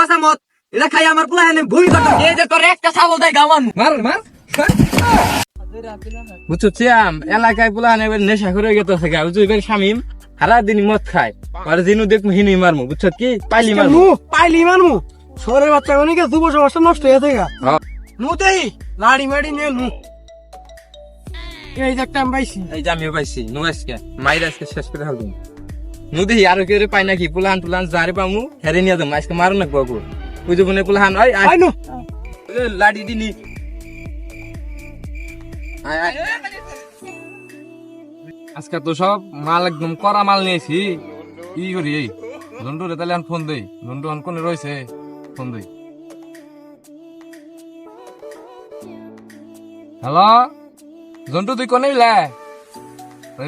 পচা মদ এটা খাই আমার পোলা এনে ভুল করতে এই যে তোর একটা ছাগল দেয় গাওয়ান মার মার বুঝছো চিয়াম এলাকায় পোলা এনে নেশা করে গেছে গা বুঝছো এবার শামিম সারা দিন মদ খায় আর দিনু দেখমু হিনি মারমু বুঝছো কি পাইলি মারমু শহরের বাচ্চা অনেকে যুব সমস্যা নষ্ট হয়ে থাকে নুতেই লাড়ি মাড়ি নিয়ে নু এই যে একটা আমি পাইছি এই যে আমিও পাইছি নু আজকে মাইর আজকে শেষ করে হালদিন নু দেখি আরো কেউ পাই নাকি পুলান টুলান যারে পামু হেরে নিয়ে যাবো আজকে মারো না বাবু বুঝে বনে পুলাহান ওই আইনো লাড়ি দিনি আজকে তো সব মাল একদম করা মাল নিয়েছি কি করি এই ঝন্টু রে তাহলে ফোন দেই ঝন্টু কোনে রয়েছে ফোন দেই হ্যালো ঝন্টু তুই কোনে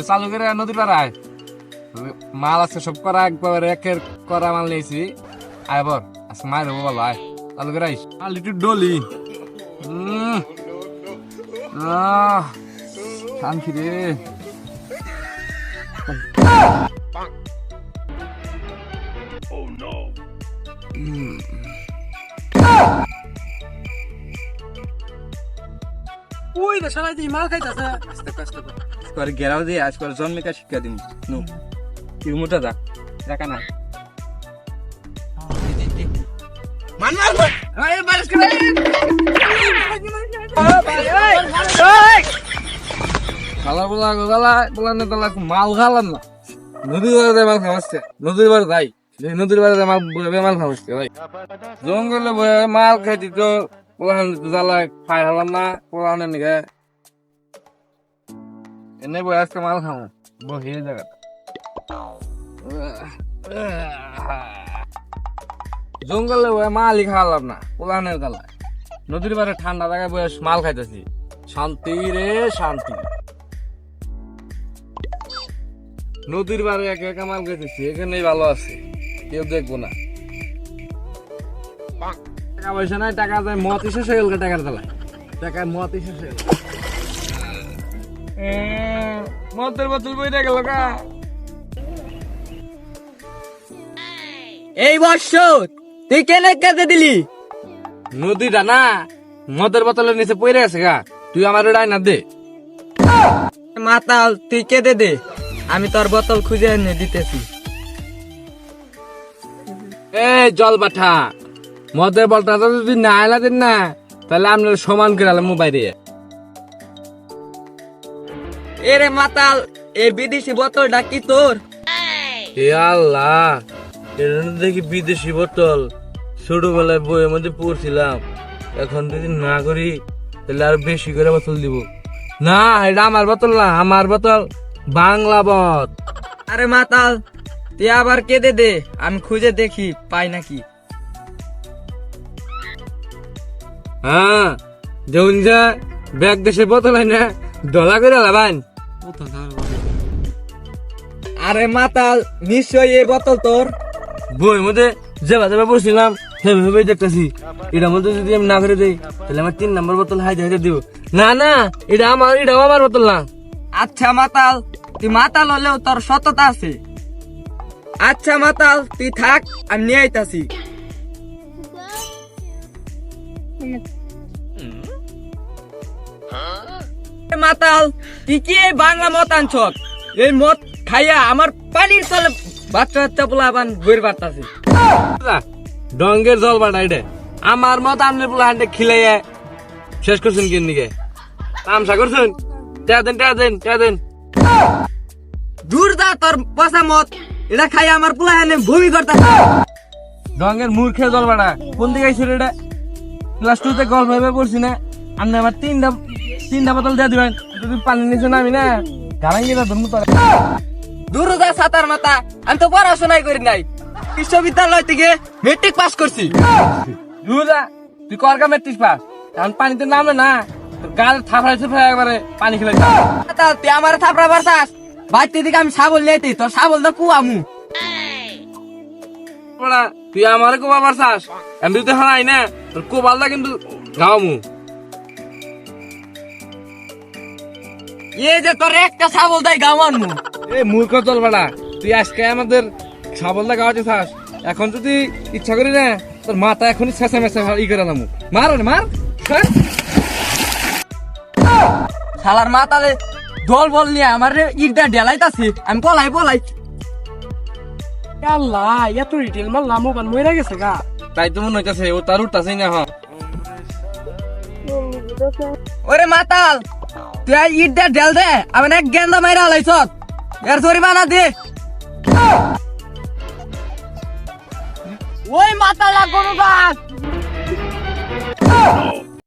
চালু করে নদীর পাড়ায় মাল আছে সব করা একবার একের করা মাল নিয়েছি আয়বর আজকে মায়ের হবো বলো আয় চালু করে আইস মাল একটু ডলি শান্তি রে ওই রে শালা তুই মাল খাইতাছে আস্তে আস্তে করে গেরাও দিয়ে আজ করে জন্মিকা শিক্ষা দিন নু কি মোটা যা রাখা না মান মার আরে বারিশ করে খালা বলা গোলা বলা না তালা মাল খালাম না নদীর বাড়িতে মাল খাওয়াচ্ছে নদীর বাড়ি যাই নদীর বাড়িতে মাল খাওয়াচ্ছে ভাই জঙ্গলে মাল খাইতি তো পোলাহান জ্বালা খাই হলাম না পোলাহানের নিকে এনে বই আজকে মাল খাও বহি জায়গা জঙ্গলে বই মালই খাওয়ালাম না পোলাহানের জ্বালা নদীর বাড়ি ঠান্ডা জায়গায় বই মাল খাইতেছি শান্তি রে শান্তি নদীর বারে একা একা মাল খাইতেছি এখানেই ভালো আছে কেউ দেখবো না টাকা পয়সা নাই টাকা যায় মত শেষ হয়ে গেল টাকার তলায় টাকায় মত শেষ হয়ে গেল মতের বোতল বইটা গেল গা এই বর্ষ তুই কেনে কাজে দিলি নদীটা না মদের বোতলের নিচে পড়ে আছে গা তুই আমার ওটাই না দে মাতাল তুই কেঁদে দে আমি তোর বোতল খুঁজে এনে দিতেছি এই জল বাঠা মদের বলটা যদি না এলা দিন না তাহলে আপনার সমান করে আলাম বাইরে এরে মাতাল এই বিদেশি বোতলটা কি তোর এ আল্লাহ এটা দেখি বিদেশি বোতল ছোটবেলায় বইয়ের মধ্যে পড়ছিলাম এখন যদি না করি তাহলে আরো বেশি করে বোতল দিব না এটা আমার বোতল না আমার বোতল বাংলা বত আরে মাতাল তুই আবার কেঁদে দে আমি খুঁজে দেখি পাই নাকি হ্যাঁ যেমন যা ব্যাগ দেশে বোতল হয় না ডলা করে লাভান আরে মাতাল নিশ্চয়ই এই বোতল তোর বইয়ের মধ্যে যেভাবে পড়ছিলাম সেভাবে দেখতেছি এটার মধ্যে যদি আমি না করে দিই তাহলে আমার 3 নম্বর বোতল হাইতে হাইতে দিব না না এটাও আমার বোতল না আচ্ছা মাতাল তুই মাতাল হলেও তোর সততা আছে আচ্ছা মাতাল তুই থাক আমি নিয়ে আইতাছি মাতাল তুই কি এই বাংলা মত আনছ এই মদ খাইয়া আমার পানির তলে বাচ্চা বাচ্চা পোলা বান বইর বাড়তাছে ডঙ্গের জল বাটা এটা আমার মত আমলে পোলা হান্ডে খিলাইয়া শেষ করছেন কিন দিকে তামসা করছেন টা দেন দূর যা তোর পচা মদ এটা খাইয়া আমার পোলা এনে ভূমি করতেছে ডঙ্গের মূর্খের জল বাটা কোন দিকে আইছিল এটা ক্লাস 2 তে গল্প ভেবে পড়ছি না আপনি আমার তিনটা বোতল দিয়ে দিবেন যদি পানি নিচে নামি না গাড়াঙ্গি না ধর্ম তো দূর যা সাতার মাথা আমি তো পড়াশোনাই করি নাই বিশ্ববিদ্যালয় থেকে মেট্রিক পাস করছি দুরা তুই করগা মেট্রিক পাস এখন পানিতে নামলে না তোর গাল থাপড়াইছে একবারে পানি খেলে মাতাল তুই আমার থাপড়া বারতাস বাইতে দিকে আমি ছাগল নিয়েছি তোর ছাগল তো কুয়ামু তুই আমার কোবা পারছাস আমি তুই হারাই না তোর কোবালটা কিন্তু গাওমু এই যে তোর একটা ছাগল দেয় গাওয়ানমু এই মূর্খ চল বাড়া তুই আজকে আমাদের ছাবলটা গাওয়াতে চাস এখন যদি ইচ্ছা করি না তোর মাথা এখনই শেষে মেসে ই করে নামু মার ওরে, মার শালার মা তালে দল বল নিয়ে আমার ইটটা ঢেলাইতাছে, আমি পলাই পলাই। আল্লাহ এত রিটেল মাল নামও বান মরে গেছে গা। তাই তো মনে হইতাছে ও তার উঠতাছে না। হ্যাঁ ওরে মাতাল তুই ইটটা ঢেল দে, আমি এক গেন্দা মাইরা হালাইছ, এর জরিমানা দে। ওই মাতালা গরু গাছ